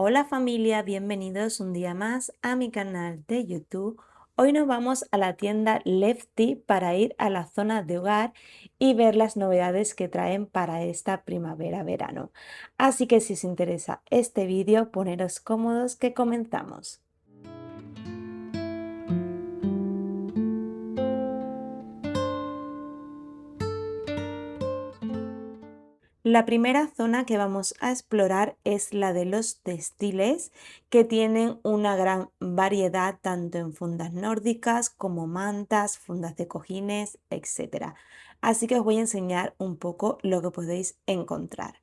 Hola familia, bienvenidos un día más a mi canal de YouTube. Hoy nos vamos a la tienda Lefty para ir a la zona de hogar y ver las novedades que traen para esta primavera-verano. Así que si os interesa este vídeo, poneros cómodos que comenzamos. La primera zona que vamos a explorar es la de los textiles, que tienen una gran variedad tanto en fundas nórdicas como mantas, fundas de cojines, etc. Así que os voy a enseñar un poco lo que podéis encontrar.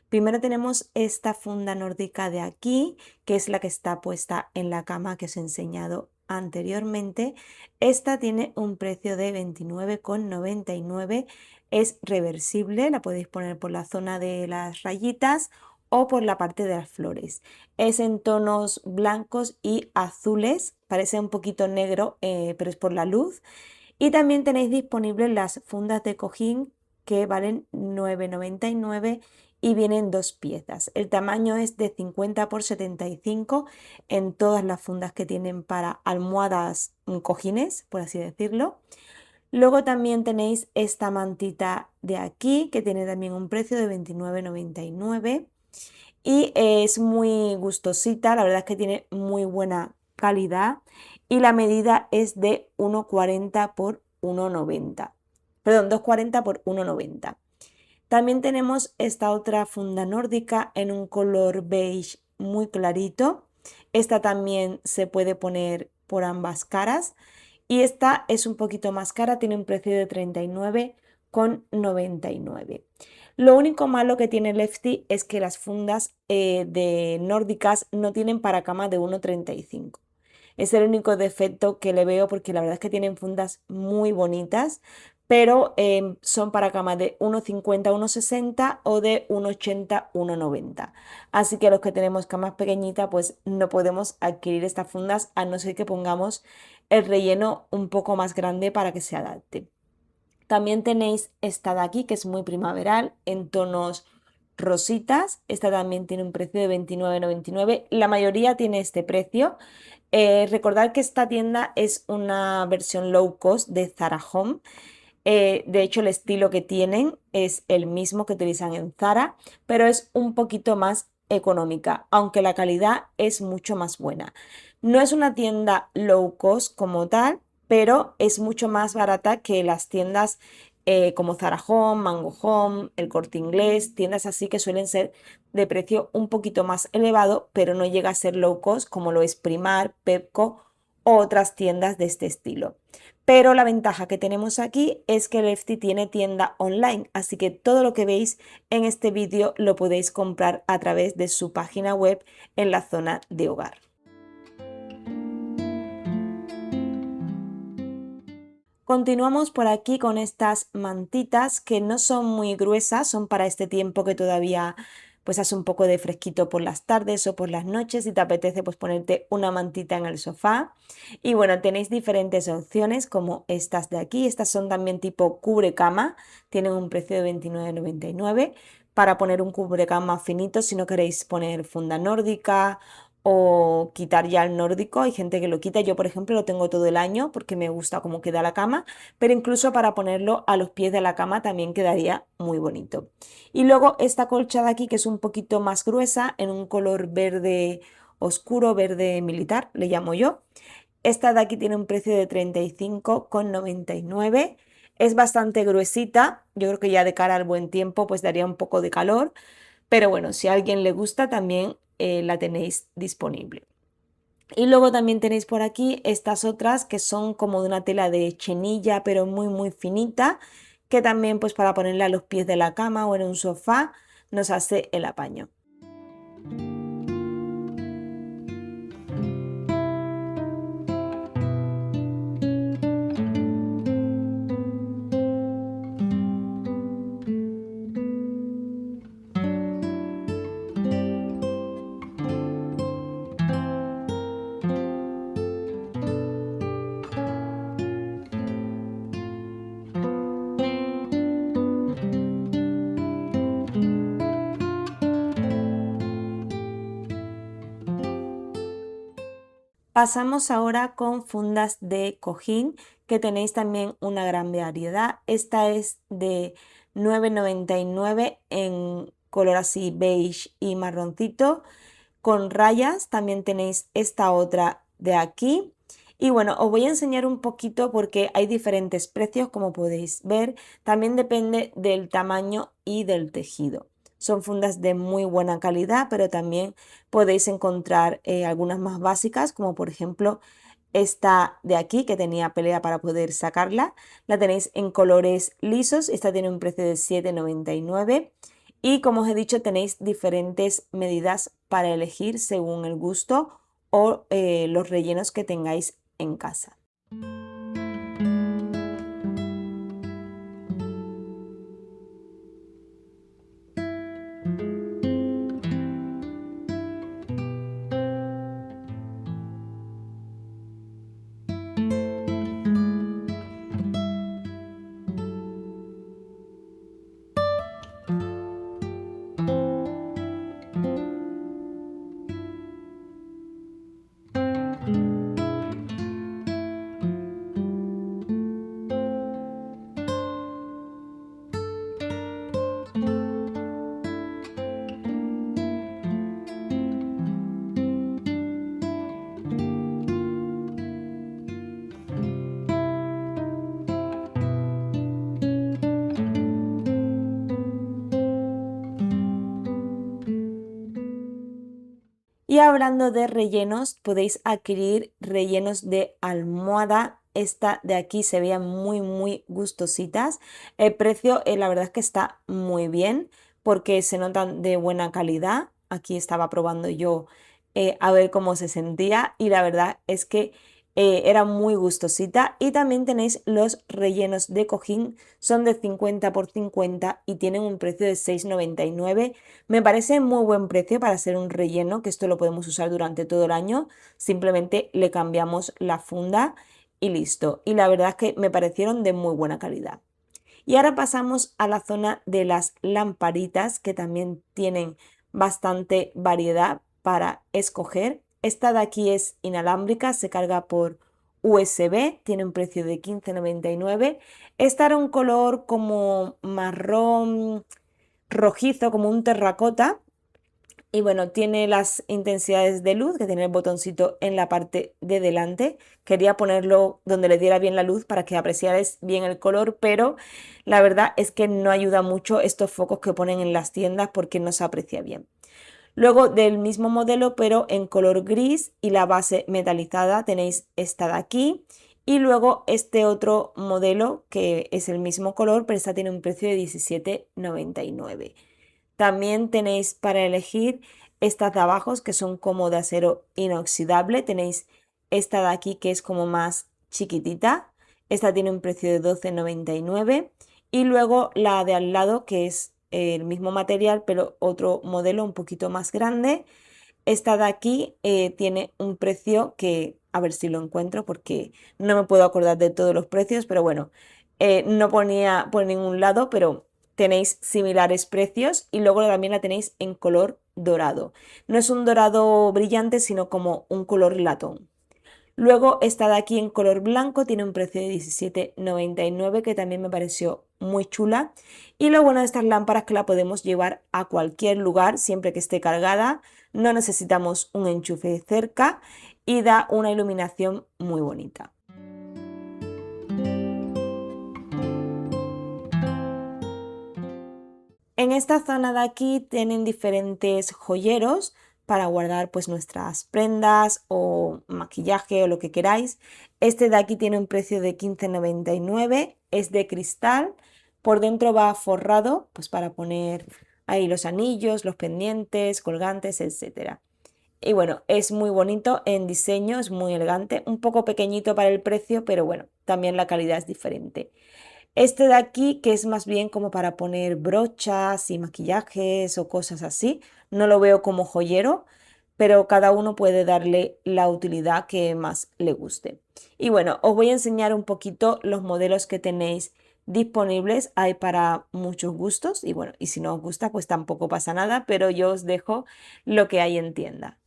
Primero tenemos esta funda nórdica de aquí, que es la que está puesta en la cama que os he enseñado anteriormente. Esta tiene un precio de 29,99. Es reversible, la podéis poner por la zona de las rayitas o por la parte de las flores. Es en tonos blancos y azules, parece un poquito negro, pero es por la luz. Y también tenéis disponibles las fundas de cojín que valen 9,99 y vienen dos piezas. El tamaño es de 50 por 75 en todas las fundas que tienen para almohadas, cojines, por así decirlo. Luego también tenéis esta mantita de aquí que tiene también un precio de 29,99 y es muy gustosita, la verdad es que tiene muy buena calidad y la medida es de 1,40 por 1,90. Perdón, 2,40 por 1,90. También tenemos esta otra funda nórdica en un color beige muy clarito. Esta también se puede poner por ambas caras. Y esta es un poquito más cara, tiene un precio de 39,99. Lo único malo que tiene Lefty es que las fundas de nórdicas no tienen para cama de 1,35. Es el único defecto que le veo porque la verdad es que tienen fundas muy bonitas, pero son para cama de 1,50 a 1,60 o de 1,80 a 1,90. Así que los que tenemos camas pequeñitas pues no podemos adquirir estas fundas a no ser que pongamos el relleno un poco más grande para que se adapte. También tenéis esta de aquí que es muy primaveral en tonos rositas. Esta también tiene un precio de 29,99. La mayoría tiene este precio. Recordad que esta tienda es una versión low cost de Zara Home. De hecho, el estilo que tienen es el mismo que utilizan en Zara, pero es un poquito más económica, aunque la calidad es mucho más buena. No es una tienda low cost como tal, pero es mucho más barata que las tiendas como Zara Home, Mango Home, El Corte Inglés, tiendas así que suelen ser de precio un poquito más elevado, pero no llega a ser low cost como lo es Primark, Pepco o otras tiendas de este estilo. Pero la ventaja que tenemos aquí es que Lefty tiene tienda online, así que todo lo que veis en este vídeo lo podéis comprar a través de su página web en la zona de hogar. Continuamos por aquí con estas mantitas que no son muy gruesas, son para este tiempo que todavía pues hace un poco de fresquito por las tardes o por las noches y te apetece pues ponerte una mantita en el sofá. Y bueno, tenéis diferentes opciones como estas de aquí, estas son también tipo cubrecama, tienen un precio de 29,99 para poner un cubrecama finito si no queréis poner funda nórdica o quitar ya el nórdico. Hay gente que lo quita, yo por ejemplo lo tengo todo el año porque me gusta cómo queda la cama, pero incluso para ponerlo a los pies de la cama también quedaría muy bonito. Y luego esta colcha de aquí que es un poquito más gruesa en un color verde oscuro, verde militar, le llamo yo. Esta de aquí tiene un precio de 35,99. Es bastante gruesita, yo creo que ya de cara al buen tiempo pues daría un poco de calor, pero bueno, si a alguien le gusta también la tenéis disponible. Y luego también tenéis por aquí estas otras que son como de una tela de chenilla, pero muy muy finita, que también pues para ponerla a los pies de la cama o en un sofá nos hace el apaño. Pasamos ahora con fundas de cojín, que tenéis también una gran variedad. Esta es de 9,99 en color así beige y marroncito, con rayas. También tenéis esta otra de aquí. Y bueno, os voy a enseñar un poquito porque hay diferentes precios, como podéis ver. También depende del tamaño y del tejido. Son fundas de muy buena calidad, pero también podéis encontrar algunas más básicas, como por ejemplo esta de aquí, que tenía pelea para poder sacarla. La tenéis en colores lisos. Esta tiene un precio de 7,99. Y como os he dicho, tenéis diferentes medidas para elegir según el gusto o los rellenos que tengáis en casa. Y hablando de rellenos, podéis adquirir rellenos de almohada. Esta de aquí se veían muy gustositas. El precio, la verdad es que está muy bien porque se notan de buena calidad. Aquí estaba probando yo a ver cómo se sentía y la verdad es que era muy gustosita. Y también tenéis los rellenos de cojín, son de 50 por 50 y tienen un precio de 6,99. Me parece muy buen precio para hacer un relleno, que esto lo podemos usar durante todo el año. Simplemente le cambiamos la funda y listo. Y la verdad es que me parecieron de muy buena calidad. Y ahora pasamos a la zona de las lamparitas, que también tienen bastante variedad para escoger. Esta de aquí es inalámbrica, se carga por USB, tiene un precio de 15,99. Esta era un color como marrón rojizo, como un terracota. Y bueno, tiene las intensidades de luz, que tiene el botoncito en la parte de delante. Quería ponerlo donde le diera bien la luz para que apreciarais bien el color, pero la verdad es que no ayuda mucho estos focos que ponen en las tiendas porque no se aprecia bien. Luego del mismo modelo, pero en color gris y la base metalizada, tenéis esta de aquí. Y luego este otro modelo que es el mismo color, pero esta tiene un precio de 17,99. También tenéis para elegir estas de abajo, que son como de acero inoxidable. Tenéis esta de aquí que es como más chiquitita. Esta tiene un precio de 12,99. Y luego la de al lado, que es el mismo material, pero otro modelo un poquito más grande. Esta de aquí tiene un precio que, a ver si lo encuentro porque no me puedo acordar de todos los precios, pero bueno, no ponía por ningún lado, pero tenéis similares precios y luego también la tenéis en color dorado. No es un dorado brillante, sino como un color latón. Luego esta de aquí en color blanco tiene un precio de 17,99, que también me pareció muy chula. Y lo bueno de estas lámparas es que la podemos llevar a cualquier lugar siempre que esté cargada. No necesitamos un enchufe cerca y da una iluminación muy bonita. En esta zona de aquí tienen diferentes joyeros para guardar pues nuestras prendas o maquillaje o lo que queráis. Este de aquí tiene un precio de 15,99, es de cristal, por dentro va forrado pues para poner ahí los anillos, los pendientes, colgantes, etcétera. Y bueno, es muy bonito en diseño, es muy elegante, un poco pequeñito para el precio, pero bueno, también la calidad es diferente. Este de aquí, que es más bien como para poner brochas y maquillajes o cosas así, no lo veo como joyero, pero cada uno puede darle la utilidad que más le guste. Y bueno, os voy a enseñar un poquito los modelos que tenéis disponibles. Hay para muchos gustos y bueno, y si no os gusta, pues tampoco pasa nada, pero yo os dejo lo que hay en tienda.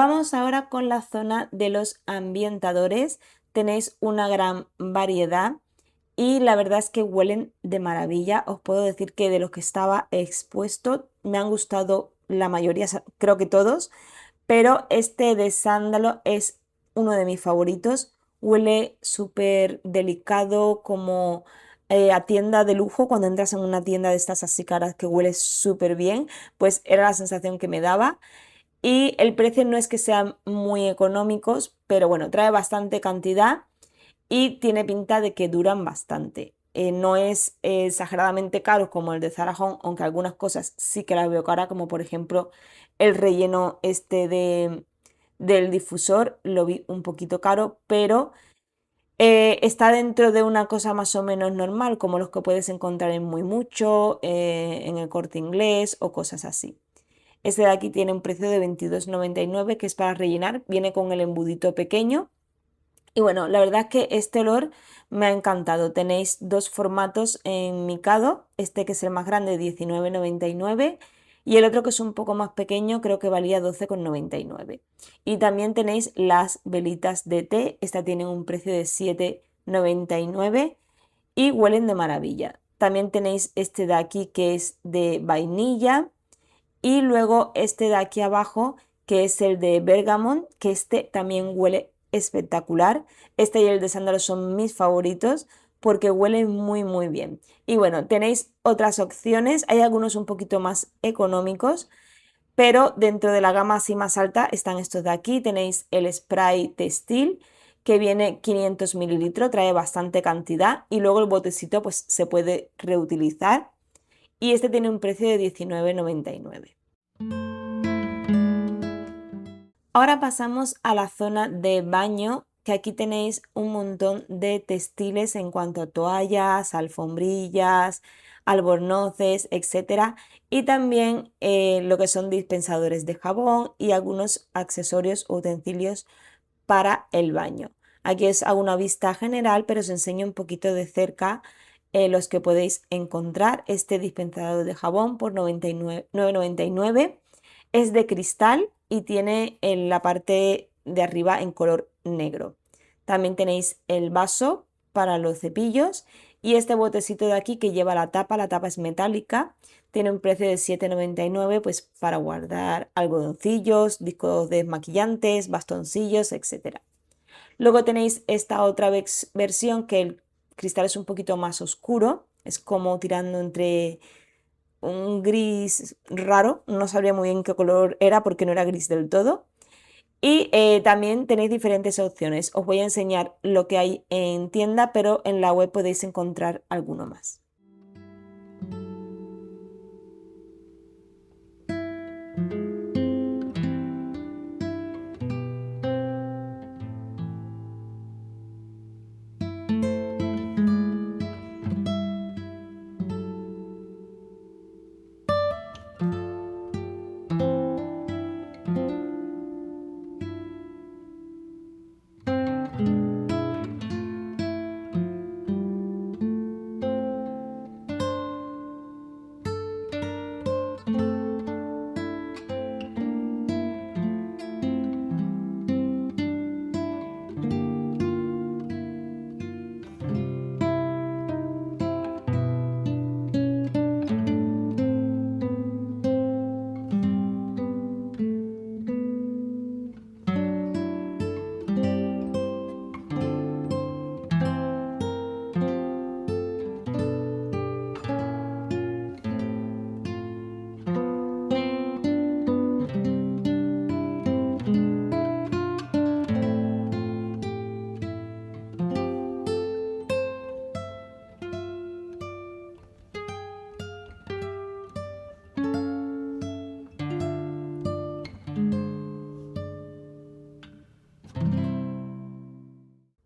Vamos ahora con la zona de los ambientadores. Tenéis una gran variedad y la verdad es que huelen de maravilla. Os puedo decir que de los que estaba expuesto me han gustado la mayoría, creo que todos, pero este de sándalo es uno de mis favoritos. Huele súper delicado, como a tienda de lujo. Cuando entras en una tienda de estas así caras que huele súper bien, pues era la sensación que me daba. Y el precio no es que sean muy económicos, pero bueno, trae bastante cantidad y tiene pinta de que duran bastante. No es exageradamente caro como el de Zara Home, aunque algunas cosas sí que las veo cara, como por ejemplo el relleno este del difusor, lo vi un poquito caro, pero está dentro de una cosa más o menos normal, como los que puedes encontrar en Muy Mucho, en el Corte Inglés o cosas así. Este de aquí tiene un precio de 22,99, que es para rellenar, viene con el embudito pequeño. Y bueno, la verdad es que este olor me ha encantado. Tenéis dos formatos en Mikado, este que es el más grande, 19,99, y el otro que es un poco más pequeño, creo que valía 12,99. Y también tenéis las velitas de té, esta tiene un precio de 7,99 y huelen de maravilla. También tenéis este de aquí que es de vainilla y luego este de aquí abajo, que es el de bergamot, que este también huele espectacular. Este y el de sándalo son mis favoritos porque huelen muy muy bien. Y bueno, tenéis otras opciones, hay algunos un poquito más económicos, pero dentro de la gama así más alta están estos de aquí. Tenéis el spray textil que viene 500 mililitros, trae bastante cantidad y luego el botecito pues se puede reutilizar y este tiene un precio de 19,99. Ahora pasamos a la zona de baño, que aquí tenéis un montón de textiles en cuanto a toallas, alfombrillas, albornoces, etcétera, y también lo que son dispensadores de jabón y algunos accesorios o utensilios para el baño. Aquí os hago una vista general, pero os enseño un poquito de cerca los que podéis encontrar. Este dispensador de jabón por 9,99 es de cristal y tiene en la parte de arriba en color negro. También tenéis el vaso para los cepillos y este botecito de aquí que lleva la tapa es metálica, tiene un precio de 7,99 pues para guardar algodoncillos, discos desmaquillantes, bastoncillos, etcétera. Luego tenéis esta otra versión que el cristal es un poquito más oscuro, es como tirando entre un gris raro, no sabría muy bien qué color era porque no era gris del todo. Y también tenéis diferentes opciones. Os voy a enseñar lo que hay en tienda, pero en la web podéis encontrar alguno más.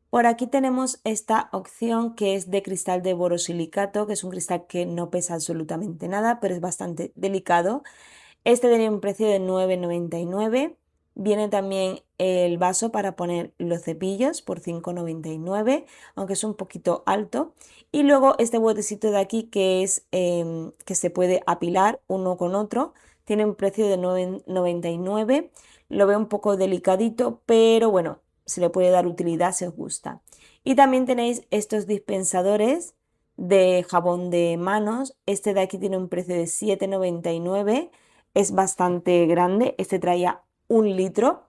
Por aquí tenemos esta opción que es de cristal de borosilicato, que es un cristal que no pesa absolutamente nada, pero es bastante delicado. Este tenía un precio de 9,99. Viene también el vaso para poner los cepillos por 5,99, aunque es un poquito alto. Y luego este botecito de aquí que es que se puede apilar uno con otro, tiene un precio de 9,99. lo veo un poco delicadito, pero bueno, se le puede dar utilidad si os gusta. Y también tenéis estos dispensadores de jabón de manos. Este de aquí tiene un precio de 7,99, es bastante grande, este traía 1 litro.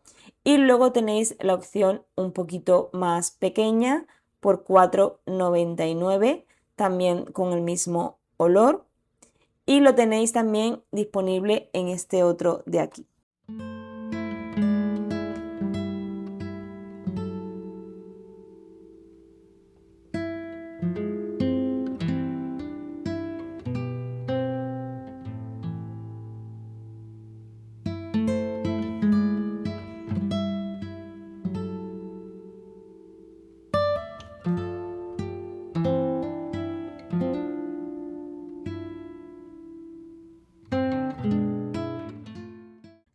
Y luego tenéis la opción un poquito más pequeña por 4,99, también con el mismo olor. Y lo tenéis también disponible en este otro de aquí.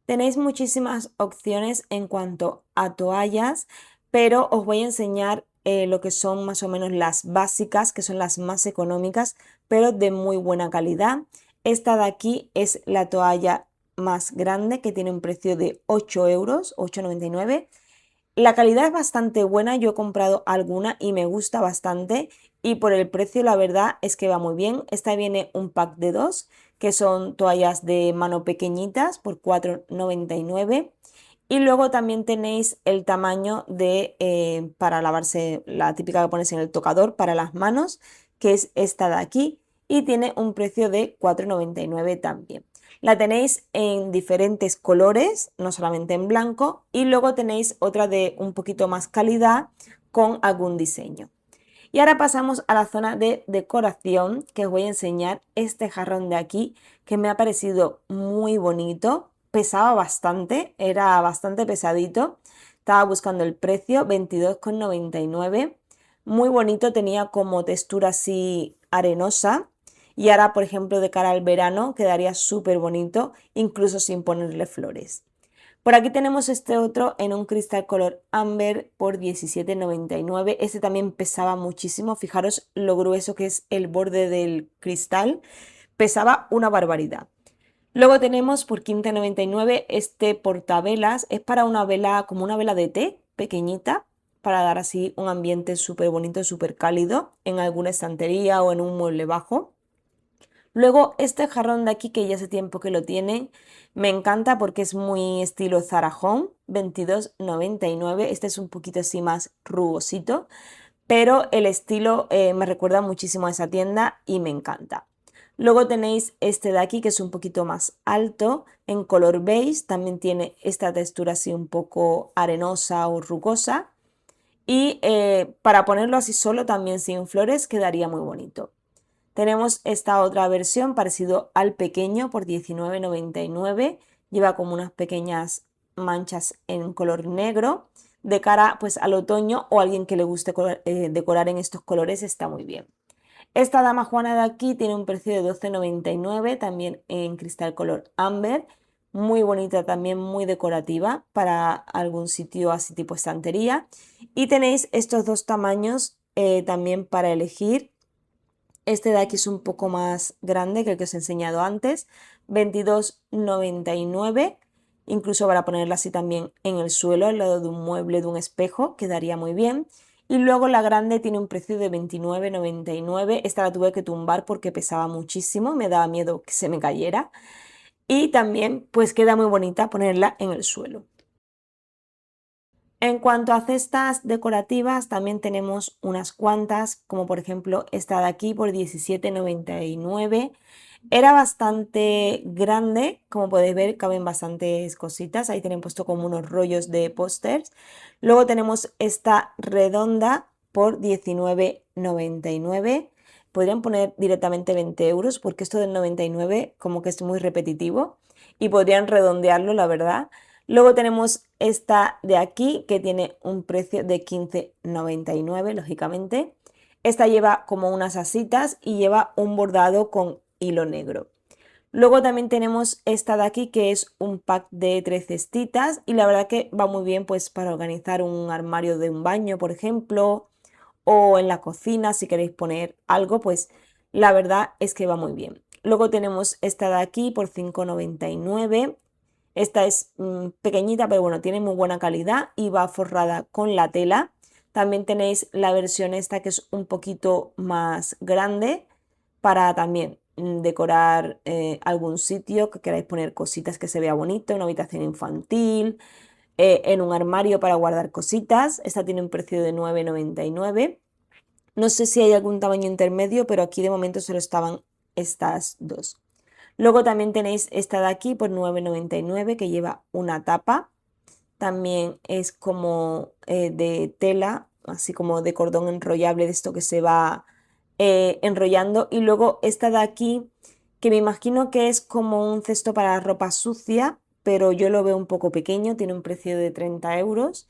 Tenéis muchísimas opciones en cuanto a toallas, pero os voy a enseñar lo que son más o menos las básicas, que son las más económicas, pero de muy buena calidad. Esta de aquí es la toalla más grande, que tiene un precio de 8 euros, 8,99. La calidad es bastante buena, yo he comprado alguna y me gusta bastante, y por el precio la verdad es que va muy bien. Esta viene un pack de 2, que son toallas de mano pequeñitas por 4,99. Y luego también tenéis el tamaño de para lavarse, la típica que pones en el tocador para las manos, que es esta de aquí, y tiene un precio de 4,99 también. La tenéis en diferentes colores, no solamente en blanco, y luego tenéis otra de un poquito más calidad con algún diseño. Y ahora pasamos a la zona de decoración, que os voy a enseñar este jarrón de aquí, que me ha parecido muy bonito. Pesaba bastante, era bastante pesadito. Estaba buscando el precio, 22,99. Muy bonito, tenía como textura así arenosa. Y ahora, por ejemplo, de cara al verano, quedaría súper bonito, incluso sin ponerle flores. Por aquí tenemos este otro en un cristal color ámbar por 17,99. Este también pesaba muchísimo. Fijaros lo grueso que es el borde del cristal. Pesaba una barbaridad. Luego tenemos por 15,99 este portavelas. Es para una vela, como una vela de té pequeñita, para dar así un ambiente súper bonito, súper cálido en alguna estantería o en un mueble bajo. Luego este jarrón de aquí, que ya hace tiempo que lo tienen, me encanta porque es muy estilo Zara Home, 22,99. Este es un poquito así más rugosito, pero el estilo me recuerda muchísimo a esa tienda y me encanta. Luego tenéis este de aquí, que es un poquito más alto, en color beige, también tiene esta textura así un poco arenosa o rugosa, y para ponerlo así solo, también sin flores, quedaría muy bonito. Tenemos esta otra versión parecido al pequeño por 19,99. Lleva como unas pequeñas manchas en color negro. De cara pues al otoño, o a alguien que le guste decorar en estos colores, está muy bien. Esta dama juana de aquí tiene un precio de 12,99, también en cristal color ámbar. Muy bonita también, muy decorativa para algún sitio así tipo estantería. Y tenéis estos dos tamaños también para elegir. Este de aquí es un poco más grande que el que os he enseñado antes, 22,99, incluso para ponerla así también en el suelo, al lado de un mueble, de un espejo, quedaría muy bien. Y luego la grande tiene un precio de 29,99. Esta la tuve que tumbar porque pesaba muchísimo, me daba miedo que se me cayera. Y también pues queda muy bonita ponerla en el suelo. En cuanto a cestas decorativas, también tenemos unas cuantas, como por ejemplo esta de aquí por 17,99. Era bastante grande, como podéis ver, caben bastantes cositas. Ahí tienen puesto como unos rollos de pósters. Luego tenemos esta redonda por 19,99. Podrían poner directamente 20 euros porque esto del 99 como que es muy repetitivo, y podrían redondearlo, la verdad. Luego tenemos esta de aquí, que tiene un precio de 15,99, lógicamente. Esta lleva como unas asitas y lleva un bordado con hilo negro. Luego también tenemos esta de aquí, que es un pack de 3 cestitas, y la verdad que va muy bien pues para organizar un armario de un baño, por ejemplo, o en la cocina si queréis poner algo, pues la verdad es que va muy bien. Luego tenemos esta de aquí por 5,99. Esta es pequeñita, pero bueno, tiene muy buena calidad y va forrada con la tela. También tenéis la versión esta que es un poquito más grande para también decorar algún sitio que queráis poner cositas que se vea bonito, una habitación infantil, en un armario para guardar cositas. Esta tiene un precio de 9,99. No sé si hay algún tamaño intermedio, pero aquí de momento solo estaban estas dos. Luego también tenéis esta de aquí por 9,99 que lleva una tapa. También es como de tela, así como de cordón enrollable, de esto que se va enrollando. Y luego esta de aquí, que me imagino que es como un cesto para ropa sucia, pero yo lo veo un poco pequeño, tiene un precio de 30 euros.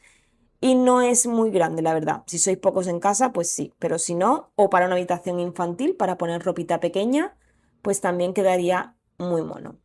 Y no es muy grande, la verdad. Si sois pocos en casa, pues sí, pero si no, o para una habitación infantil, para poner ropita pequeña, pues también quedaría muy mono.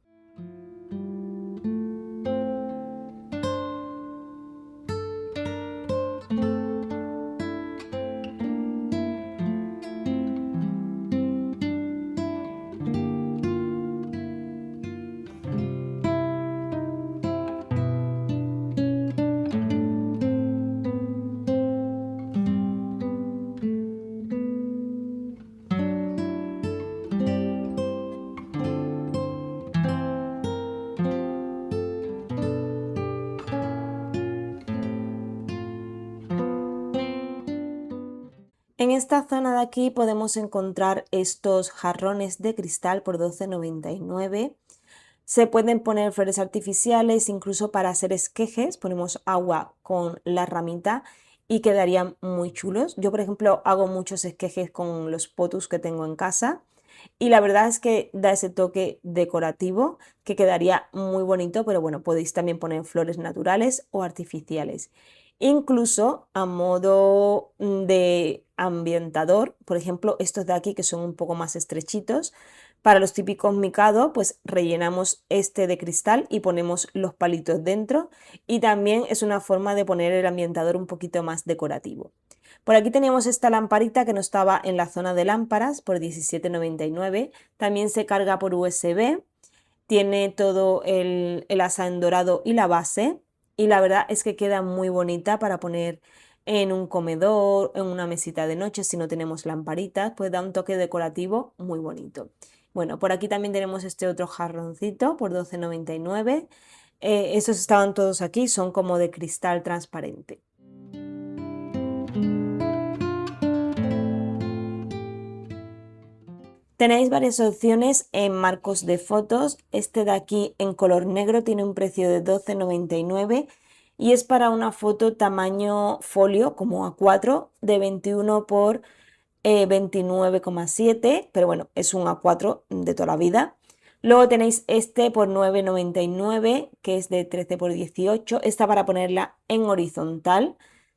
En esta zona de aquí podemos encontrar estos jarrones de cristal por 12,99. Se pueden poner flores artificiales, incluso para hacer esquejes, ponemos agua con la ramita y quedarían muy chulos. Yo, por ejemplo, hago muchos esquejes con los potus que tengo en casa y la verdad es que da ese toque decorativo que quedaría muy bonito, pero bueno, podéis también poner flores naturales o artificiales. Incluso a modo de ambientador, por ejemplo, estos de aquí que son un poco más estrechitos, para los típicos micados, pues rellenamos este de cristal y ponemos los palitos dentro y también es una forma de poner el ambientador un poquito más decorativo. Por aquí teníamos esta lamparita que no estaba en la zona de lámparas por 17,99. También se carga por USB, tiene todo el asa en dorado y la base y la verdad es que queda muy bonita para poner en un comedor, en una mesita de noche si no tenemos lamparitas, pues da un toque decorativo muy bonito. Bueno, por aquí también tenemos este otro jarroncito por 12,99. Estos estaban todos aquí, son como de cristal transparente. Tenéis varias opciones en marcos de fotos. Este de aquí en color negro tiene un precio de 12,99 y es para una foto tamaño folio como A4 de 21 por 29,7, pero bueno, es un A4 de toda la vida. Luego tenéis este por 9,99 que es de 13 por 18. Esta para ponerla en horizontal,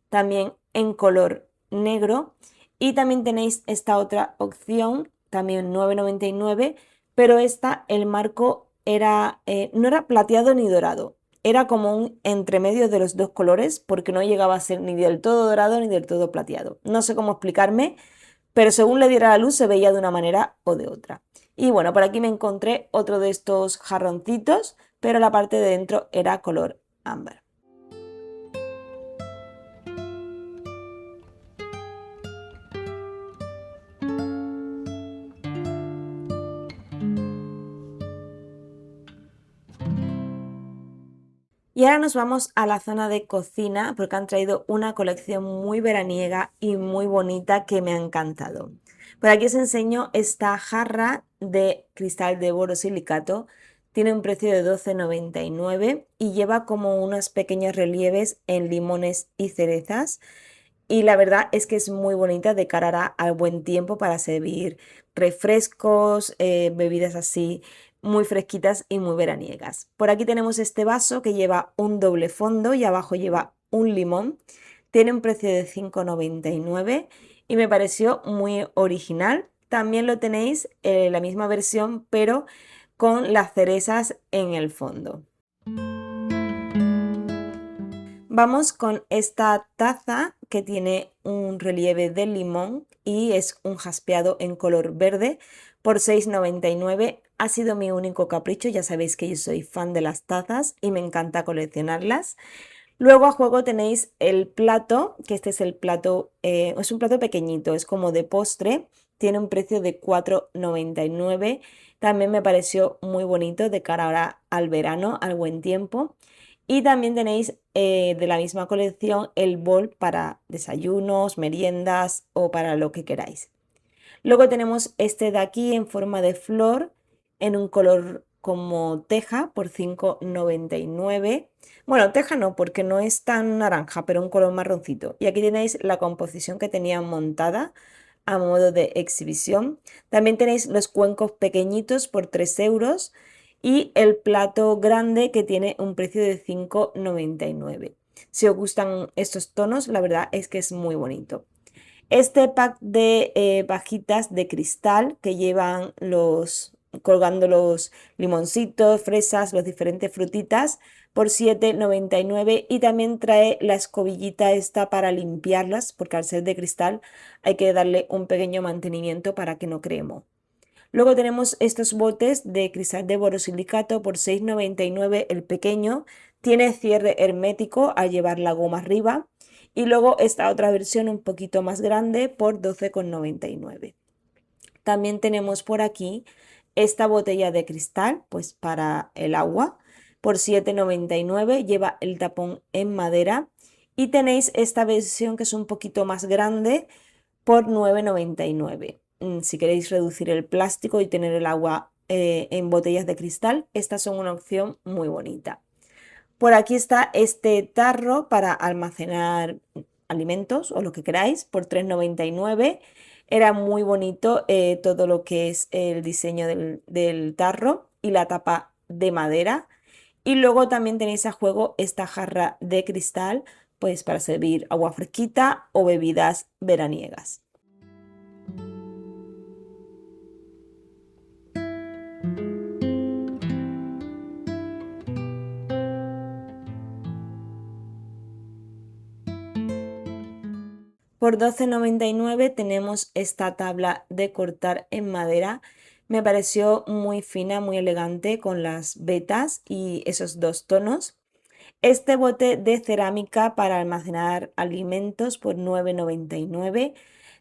también en color negro. Y también tenéis esta otra opción, también 9,99, pero esta, el marco era, no era plateado ni dorado. Era como un entremedio de los dos colores porque no llegaba a ser ni del todo dorado ni del todo plateado. No sé cómo explicarme, pero según le diera la luz se veía de una manera o de otra. Y bueno, por aquí me encontré otro de estos jarroncitos, pero la parte de dentro era color ámbar. Y ahora nos vamos a la zona de cocina porque han traído una colección muy veraniega y muy bonita que me ha encantado. Por aquí os enseño esta jarra de cristal de borosilicato. Tiene un precio de 12,99 y lleva como unos pequeños relieves en limones y cerezas. Y la verdad es que es muy bonita de cara al buen tiempo para servir refrescos, bebidas así muy fresquitas y muy veraniegas. Por aquí tenemos este vaso que lleva un doble fondo y abajo lleva un limón. Tiene un precio de 5,99 y me pareció muy original. También lo tenéis la misma versión, pero con las cerezas en el fondo. Vamos con esta taza que tiene un relieve de limón y es un jaspeado en color verde por 6,99. Ha sido mi único capricho, ya sabéis que yo soy fan de las tazas y me encanta coleccionarlas. Luego a juego tenéis el plato, que este es el plato, es un plato pequeñito, es como de postre, tiene un precio de 4,99. También me pareció muy bonito de cara ahora al verano, al buen tiempo. Y también tenéis de la misma colección el bol para desayunos, meriendas o para lo que queráis. Luego tenemos este de aquí en forma de flor, en un color como teja por 5,99. Bueno, teja no, porque no es tan naranja, pero un color marroncito. Y aquí tenéis la composición que tenía montada a modo de exhibición. También tenéis los cuencos pequeñitos por 3 euros y el plato grande que tiene un precio de 5,99. Si os gustan estos tonos, la verdad es que es muy bonito. Este pack de pajitas de cristal que llevan colgando los limoncitos, fresas, las diferentes frutitas por 7,99 y también trae la escobillita esta para limpiarlas porque al ser de cristal hay que darle un pequeño mantenimiento para que no cree. Luego tenemos estos botes de cristal de borosilicato por 6,99 el pequeño. Tiene cierre hermético al llevar la goma arriba. Y luego esta otra versión un poquito más grande por 12,99. También tenemos por aquí esta botella de cristal, pues para el agua, por 7,99. Lleva el tapón en madera. Y tenéis esta versión que es un poquito más grande por 9,99. Si queréis reducir el plástico y tener el agua en botellas de cristal, estas son una opción muy bonita. Por aquí está este tarro para almacenar alimentos o lo que queráis por 3,99. Era muy bonito todo lo que es el diseño del tarro y la tapa de madera. Y luego también tenéis a juego esta jarra de cristal, pues para servir agua fresquita o bebidas veraniegas. Por 12,99 tenemos esta tabla de cortar en madera. Me pareció muy fina, muy elegante con las vetas y esos dos tonos. Este bote de cerámica para almacenar alimentos por 9,99.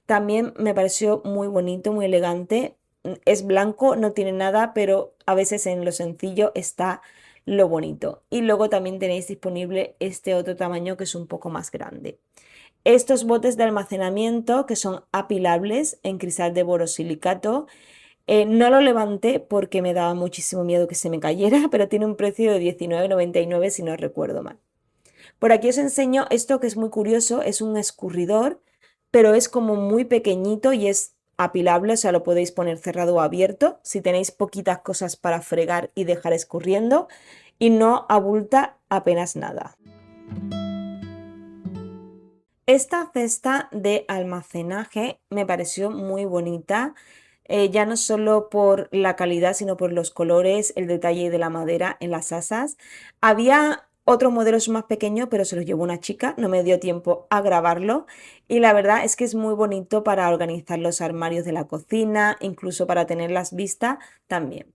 También me pareció muy bonito, muy elegante. Es blanco, no tiene nada, pero a veces en lo sencillo está lo bonito. Y luego también tenéis disponible este otro tamaño que es un poco más grande. Estos botes de almacenamiento que son apilables en cristal de borosilicato, no lo levanté porque me daba muchísimo miedo que se me cayera, pero tiene un precio de 19,99 si no recuerdo mal. Por aquí os enseño esto que es muy curioso, es un escurridor, pero es como muy pequeñito y es apilable, o sea, lo podéis poner cerrado o abierto si tenéis poquitas cosas para fregar y dejar escurriendo y no abulta apenas nada. Esta cesta de almacenaje me pareció muy bonita, ya no solo por la calidad, sino por los colores, el detalle de la madera en las asas. Había otros modelos más pequeños, pero se los llevó una chica, no me dio tiempo a grabarlo. Y la verdad es que es muy bonito para organizar los armarios de la cocina, incluso para tenerlas vistas también.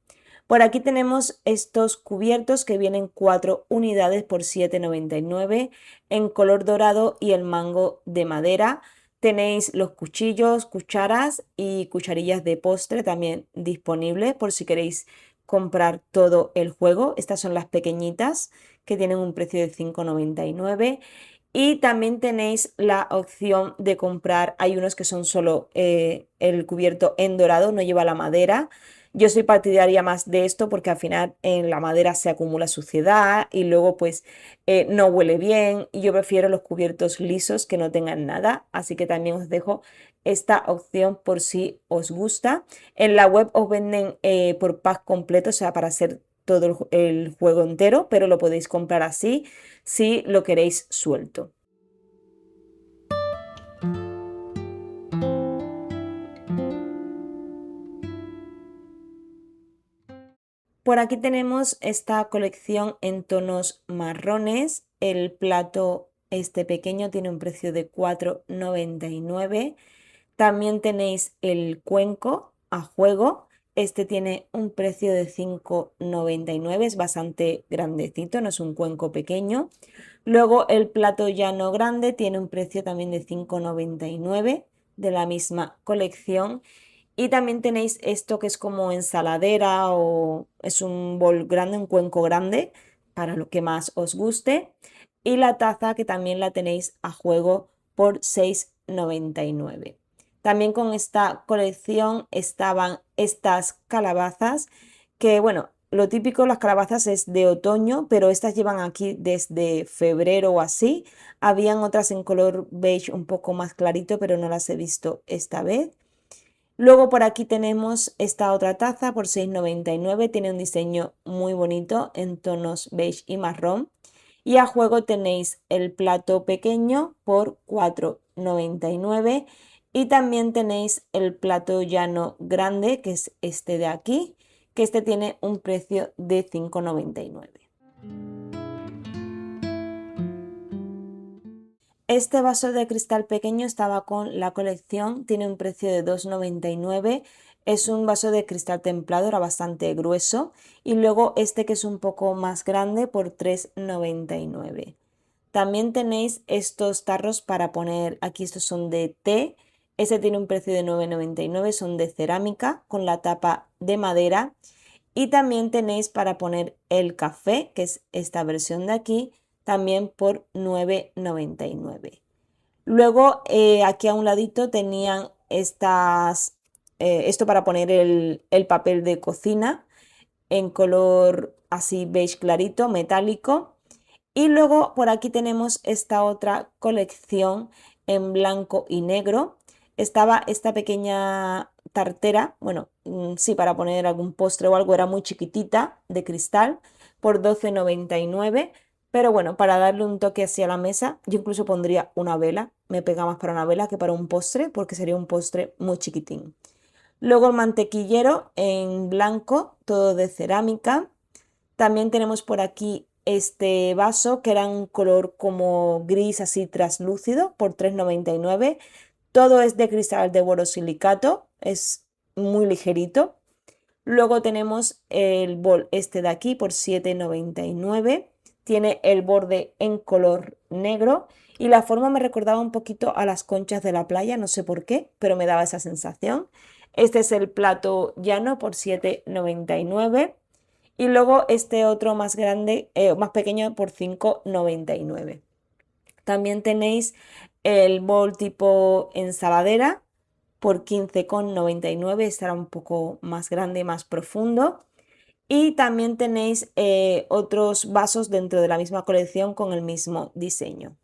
Por aquí tenemos estos cubiertos que vienen 4 unidades por 7,99 en color dorado y el mango de madera. Tenéis los cuchillos, cucharas y cucharillas de postre también disponibles por si queréis comprar todo el juego. Estas son las pequeñitas que tienen un precio de 5,99. Y también tenéis la opción de comprar, hay unos que son solo el cubierto en dorado, no lleva la madera. Yo soy partidaria más de esto porque al final en la madera se acumula suciedad y luego pues no huele bien y yo prefiero los cubiertos lisos que no tengan nada, así que también os dejo esta opción por si os gusta. En la web os venden por pack completo, o sea, para hacer todo el juego entero, pero lo podéis comprar así si lo queréis suelto. Por aquí tenemos esta colección en tonos marrones. El plato este pequeño tiene un precio de 4,99. También tenéis el cuenco a juego Este tiene un precio de 5,99, es bastante grandecito, no es un cuenco pequeño. Luego el plato llano grande tiene un precio también de 5,99 de la misma colección. Y también tenéis esto que es como ensaladera o es un bol grande, un cuenco grande, para lo que más os guste. Y la taza que también la tenéis a juego por 6,99. También con esta colección estaban estas calabazas que, bueno, lo típico las calabazas es de otoño, pero estas llevan aquí desde febrero o así. Habían otras en color beige un poco más clarito, pero no las he visto esta vez. Luego por aquí tenemos esta otra taza por 6,99, tiene un diseño muy bonito en tonos beige y marrón. Y a juego tenéis el plato pequeño por 4,99 y también tenéis el plato llano grande, que es este de aquí, que este tiene un precio de 5,99. Este vaso de cristal pequeño estaba con la colección, tiene un precio de 2,99. Es un vaso de cristal templado, era bastante grueso. Y luego este que es un poco más grande por 3,99. También tenéis estos tarros para poner, aquí estos son de té. Este tiene un precio de 9,99, son de cerámica con la tapa de madera. Y también tenéis para poner el café, que es esta versión de aquí, también por 9,99. Luego aquí a un ladito tenían esto para poner el papel de cocina en color así beige clarito, metálico. Y luego por aquí tenemos esta otra colección en blanco y negro. Estaba esta pequeña tartera, bueno, sí, para poner algún postre o algo, era muy chiquitita, de cristal, por 12,99. Pero bueno, para darle un toque así a la mesa, yo incluso pondría una vela. Me pega más para una vela que para un postre, porque sería un postre muy chiquitín. Luego el mantequillero en blanco, todo de cerámica. También tenemos por aquí este vaso que era un color como gris así traslúcido por 3,99. Todo es de cristal de borosilicato, es muy ligerito. Luego tenemos el bol este de aquí por 7,99. Tiene el borde en color negro y la forma me recordaba un poquito a las conchas de la playa, no sé por qué, pero me daba esa sensación. Este es el plato llano por 7,99 y luego este otro más grande, más pequeño por 5,99. También tenéis el bol tipo ensaladera por 15,99, estará un poco más grande y más profundo. Y también tenéis otros vasos dentro de la misma colección con el mismo diseño.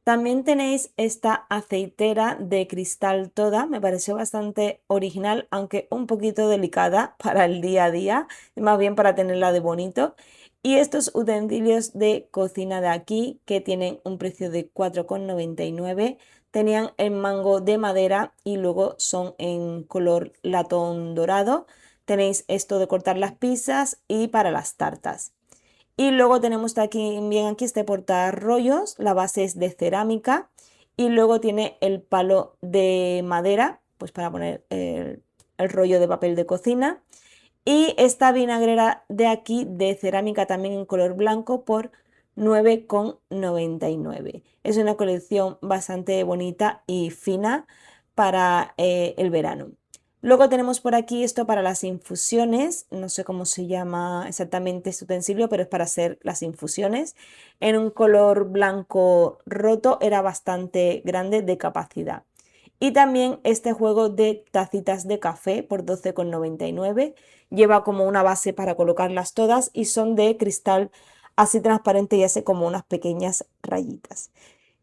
También tenéis esta aceitera de cristal toda, me pareció bastante original, aunque un poquito delicada para el día a día, más bien para tenerla de bonito. Y estos utensilios de cocina de aquí, que tienen un precio de 4,99, tenían el mango de madera y luego son en color latón dorado. Tenéis esto de cortar las pizzas y para las tartas. Y luego tenemos aquí, bien aquí este portarrollos, la base es de cerámica y luego tiene el palo de madera, pues para poner el rollo de papel de cocina. Y esta vinagrera de aquí de cerámica también en color blanco por 9,99. Es una colección bastante bonita y fina para el verano. Luego tenemos por aquí esto para las infusiones, no sé cómo se llama exactamente este utensilio, pero es para hacer las infusiones. En un color blanco roto, era bastante grande de capacidad. Y también este juego de tacitas de café por 12,99. Lleva como una base para colocarlas todas y son de cristal así transparente y hace como unas pequeñas rayitas.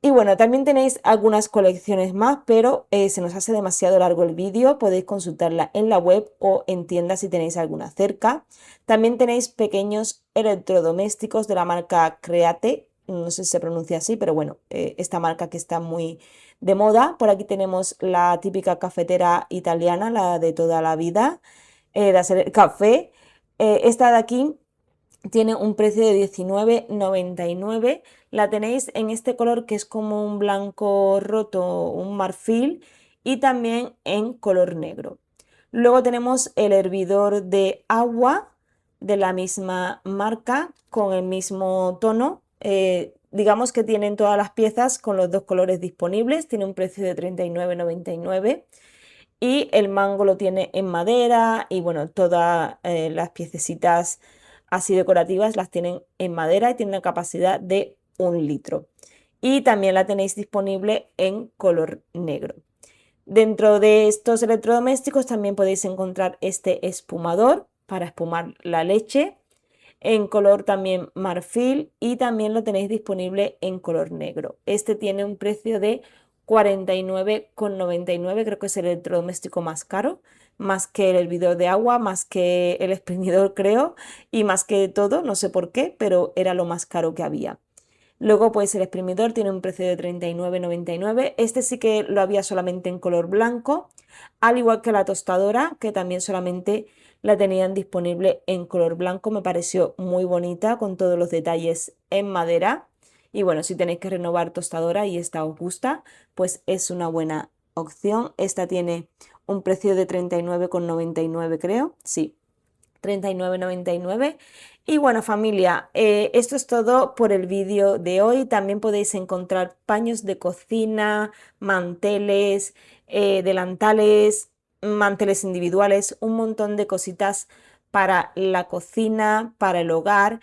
Y bueno, también tenéis algunas colecciones más, pero se nos hace demasiado largo el vídeo. Podéis consultarla en la web o en tiendas si tenéis alguna cerca. También tenéis pequeños electrodomésticos de la marca Create, no sé si se pronuncia así, pero bueno, esta marca que está muy de moda. Por aquí tenemos la típica cafetera italiana, la de toda la vida, de hacer el café. Esta de aquí tiene un precio de 19,99. La tenéis en este color que es como un blanco roto, un marfil, y también en color negro. Luego tenemos el hervidor de agua de la misma marca con el mismo tono. Digamos que tienen todas las piezas con los dos colores disponibles. Tiene un precio de 39,99 y el mango lo tiene en madera y bueno, todas las piececitas así decorativas las tienen en madera y tiene una capacidad de 1 litro. Y también la tenéis disponible en color negro. Dentro de estos electrodomésticos también podéis encontrar este espumador para espumar la leche en color también marfil y también lo tenéis disponible en color negro. Este tiene un precio de 49,99, creo que es el electrodoméstico más caro, más que el hervidor de agua, más que el exprimidor creo y más que todo, no sé por qué, pero era lo más caro que había. Luego, pues el exprimidor tiene un precio de 39,99. Este sí que lo había solamente en color blanco, al igual que la tostadora, que también solamente la tenían disponible en color blanco. Me pareció muy bonita, con todos los detalles en madera. Y bueno, si tenéis que renovar tostadora y esta os gusta, pues es una buena opción. Esta tiene un precio de 39,99 creo. Sí, 39,99. Y bueno, familia, esto es todo por el vídeo de hoy. También podéis encontrar paños de cocina, manteles, delantales, manteles individuales, un montón de cositas para la cocina, para el hogar.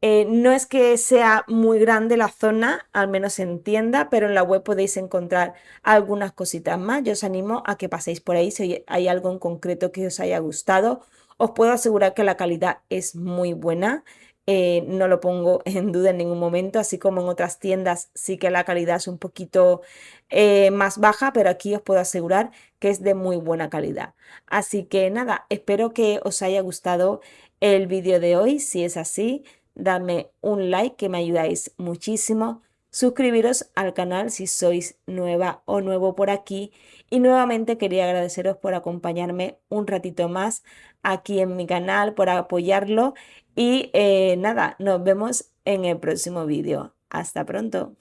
No es que sea muy grande la zona, al menos en tienda, pero en la web podéis encontrar algunas cositas más. Yo os animo a que paséis por ahí si hay algo en concreto que os haya gustado. Os puedo asegurar que la calidad es muy buena, no lo pongo en duda en ningún momento, así como en otras tiendas sí que la calidad es un poquito más baja, pero aquí os puedo asegurar que es de muy buena calidad. Así que nada, espero que os haya gustado el vídeo de hoy. Si es así, dadme un like que me ayudáis muchísimo. Suscribiros al canal si sois nueva o nuevo por aquí. Y nuevamente quería agradeceros por acompañarme un ratito más aquí en mi canal, por apoyarlo. Y nada, nos vemos en el próximo vídeo. Hasta pronto.